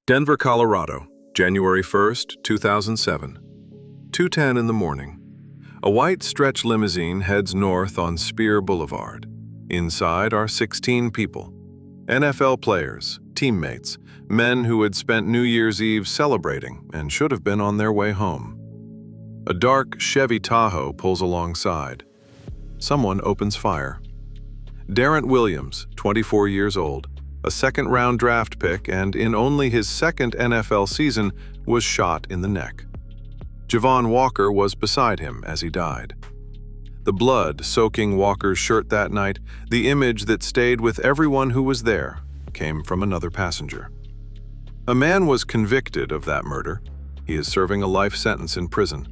Denver, Colorado, January 1st, 2007. 2:10 in the morning. A white stretch limousine heads north on Spear Boulevard. Inside are 16 people. NFL players, teammates, men who had spent New Year's Eve celebrating and should have been on their way home. A dark Chevy Tahoe pulls alongside. Someone opens fire. Darrent Williams, 24 years old, a second-round draft pick and in only his second NFL season, was shot in the neck. Javon Walker was beside him as he died. The blood soaking Walker's shirt that night, the image that stayed with everyone who was there, came from another passenger. A man was convicted of that murder. He is serving a life sentence in prison.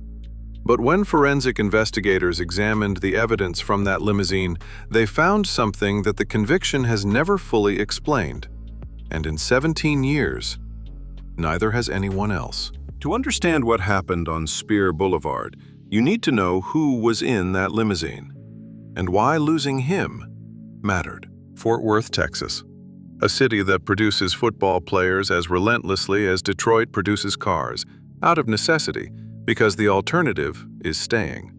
But when forensic investigators examined the evidence from that limousine, they found something that the conviction has never fully explained. And in 17 years, neither has anyone else. To understand what happened on Spear Boulevard, you need to know who was in that limousine and why losing him mattered. Fort Worth, Texas, a city that produces football players as relentlessly as Detroit produces cars, out of necessity, because the alternative is staying.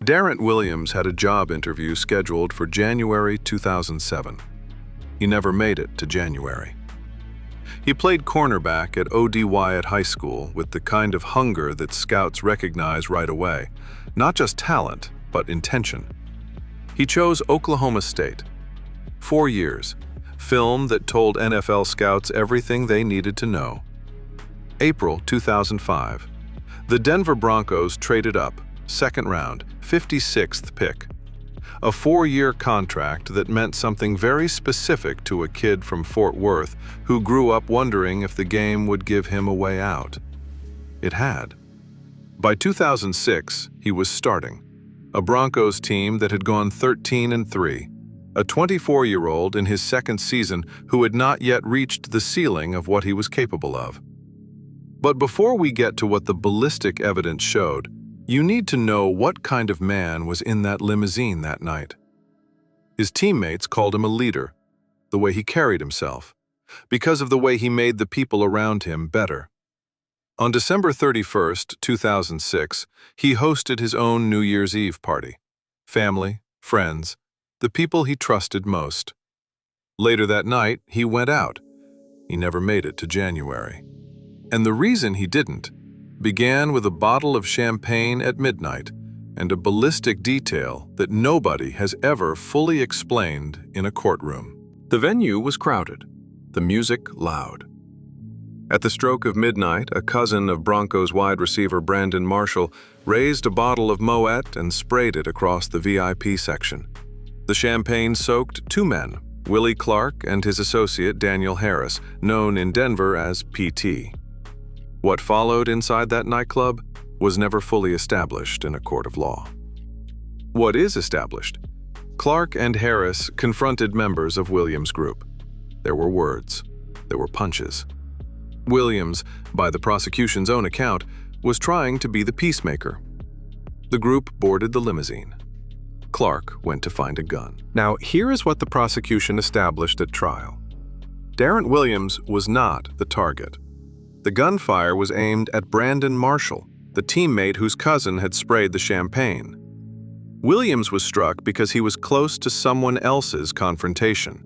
Darrent Williams had a job interview scheduled for January 2007. He never made it to January. He played cornerback at O.D. Wyatt High School with the kind of hunger that scouts recognize right away, not just talent, but intention. He chose Oklahoma State. 4 years, film that told NFL scouts everything they needed to know. April 2005. The Denver Broncos traded up, second round, 56th pick. A 4-year contract that meant something very specific to a kid from Fort Worth who grew up wondering if the game would give him a way out. It had. By 2006, he was starting. A Broncos team that had gone 13-3. A 24-year-old in his second season who had not yet reached the ceiling of what he was capable of. But before we get to what the ballistic evidence showed, you need to know what kind of man was in that limousine that night. His teammates called him a leader, the way he carried himself, because of the way he made the people around him better. On December 31st, 2006, he hosted his own New Year's Eve party. Family, friends, the people he trusted most. Later that night, he went out. He never made it to January. And the reason he didn't began with a bottle of champagne at midnight and a ballistic detail that nobody has ever fully explained in a courtroom. The venue was crowded, the music loud. At the stroke of midnight, a cousin of Broncos wide receiver Brandon Marshall raised a bottle of Moet and sprayed it across the VIP section. The champagne soaked two men, Willie Clark and his associate Daniel Harris, known in Denver as PT. What followed inside that nightclub was never fully established in a court of law. What is established? Clark and Harris confronted members of Williams' group. There were words. There were punches. Williams, by the prosecution's own account, was trying to be the peacemaker. The group boarded the limousine. Clark went to find a gun. Now, here is what the prosecution established at trial. Darrent Williams was not the target. The gunfire was aimed at Brandon Marshall, the teammate whose cousin had sprayed the champagne. Williams was struck because he was close to someone else's confrontation,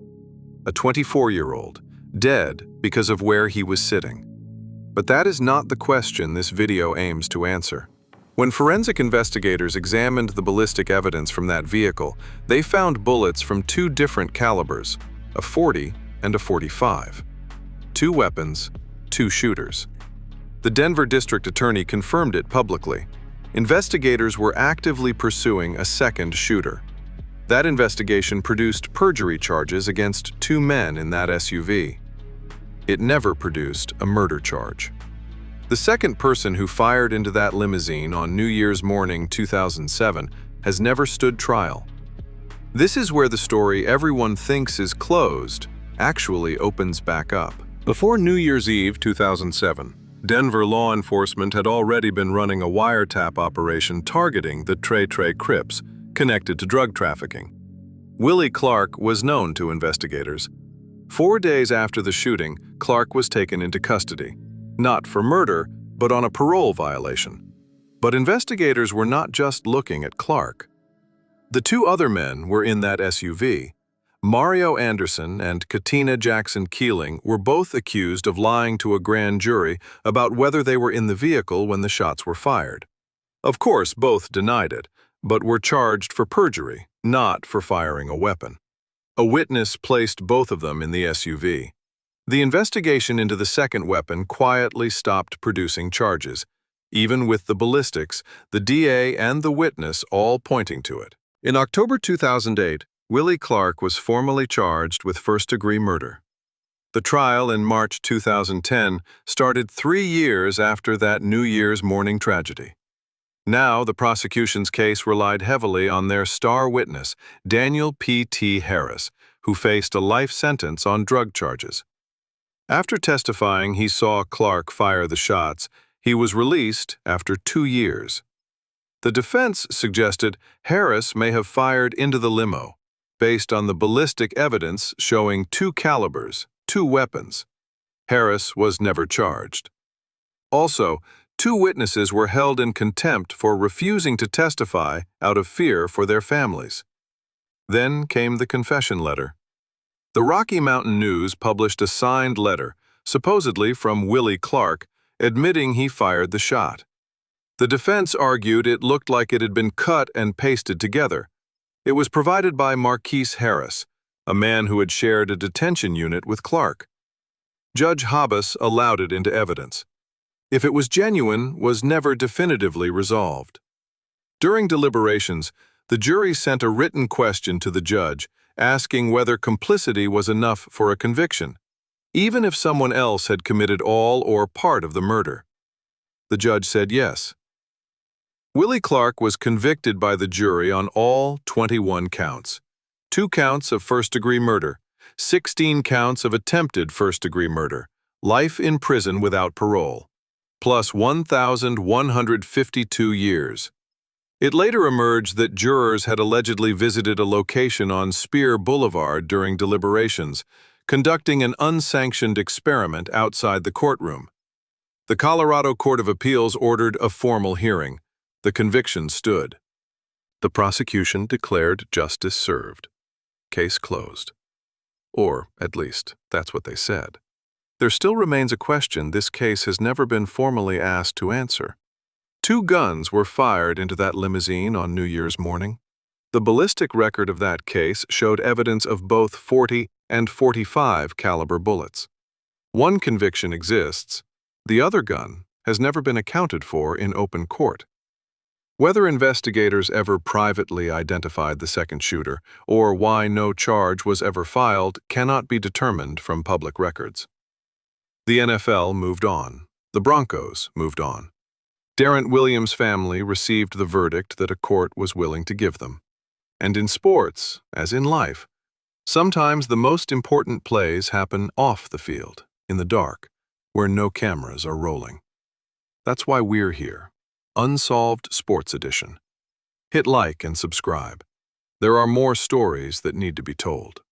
a 24-year-old, dead because of where he was sitting. But that is not the question this video aims to answer. When forensic investigators examined the ballistic evidence from that vehicle, they found bullets from two different calibers, a .40 and a .45. Two weapons, two shooters. The Denver District Attorney confirmed it publicly. Investigators were actively pursuing a second shooter. That investigation produced perjury charges against two men in that SUV. It never produced a murder charge. The second person who fired into that limousine on New Year's morning 2007 has never stood trial. This is where the story everyone thinks is closed actually opens back up. Before New Year's Eve 2007, Denver law enforcement had already been running a wiretap operation targeting the Trey Crips connected to drug trafficking. Willie Clark was known to investigators. 4 days after the shooting, Clark was taken into custody. Not for murder, but on a parole violation. But investigators were not just looking at Clark. The two other men were in that SUV. Mario Anderson and Katina Jackson Keeling were both accused of lying to a grand jury about whether they were in the vehicle when the shots were fired. Of course, both denied it, but were charged for perjury, not for firing a weapon. A witness placed both of them in the SUV. The investigation into the second weapon quietly stopped producing charges, even with the ballistics, the DA and the witness all pointing to it. In October 2008, Willie Clark was formally charged with first-degree murder. The trial in March 2010 started 3 years after that New Year's morning tragedy. Now, the prosecution's case relied heavily on their star witness, Daniel P.T. Harris, who faced a life sentence on drug charges. After testifying he saw Clark fire the shots, he was released after 2 years. The defense suggested Harris may have fired into the limo, based on the ballistic evidence showing 2 calibers, 2 weapons. Harris was never charged. Also, 2 witnesses were held in contempt for refusing to testify out of fear for their families. Then came the confession letter. The Rocky Mountain News published a signed letter, supposedly from Willie Clark, admitting he fired the shot. The defense argued it looked like it had been cut and pasted together. It was provided by Marquise Harris, a man who had shared a detention unit with Clark. Judge Habas allowed it into evidence. If it was genuine, was never definitively resolved. During deliberations, the jury sent a written question to the judge, asking whether complicity was enough for a conviction, even if someone else had committed all or part of the murder. The judge said yes. Willie Clark was convicted by the jury on all 21 counts. 2 counts of first-degree murder, 16 counts of attempted first-degree murder, life in prison without parole, plus 1,152 years. It later emerged that jurors had allegedly visited a location on Spear Boulevard during deliberations, conducting an unsanctioned experiment outside the courtroom. The Colorado Court of Appeals ordered a formal hearing. The conviction stood. The prosecution declared justice served. Case closed. Or, at least, that's what they said. There still remains a question this case has never been formally asked to answer. 2 guns were fired into that limousine on New Year's morning. The ballistic record of that case showed evidence of both .40 and .45 caliber bullets. One conviction exists. The other gun has never been accounted for in open court. Whether investigators ever privately identified the second shooter or why no charge was ever filed cannot be determined from public records. The NFL moved on. The Broncos moved on. Darrent Williams' family received the verdict that a court was willing to give them. And in sports, as in life, sometimes the most important plays happen off the field, in the dark, where no cameras are rolling. That's why we're here. Unsolved Sports Edition. Hit like and subscribe. There are more stories that need to be told.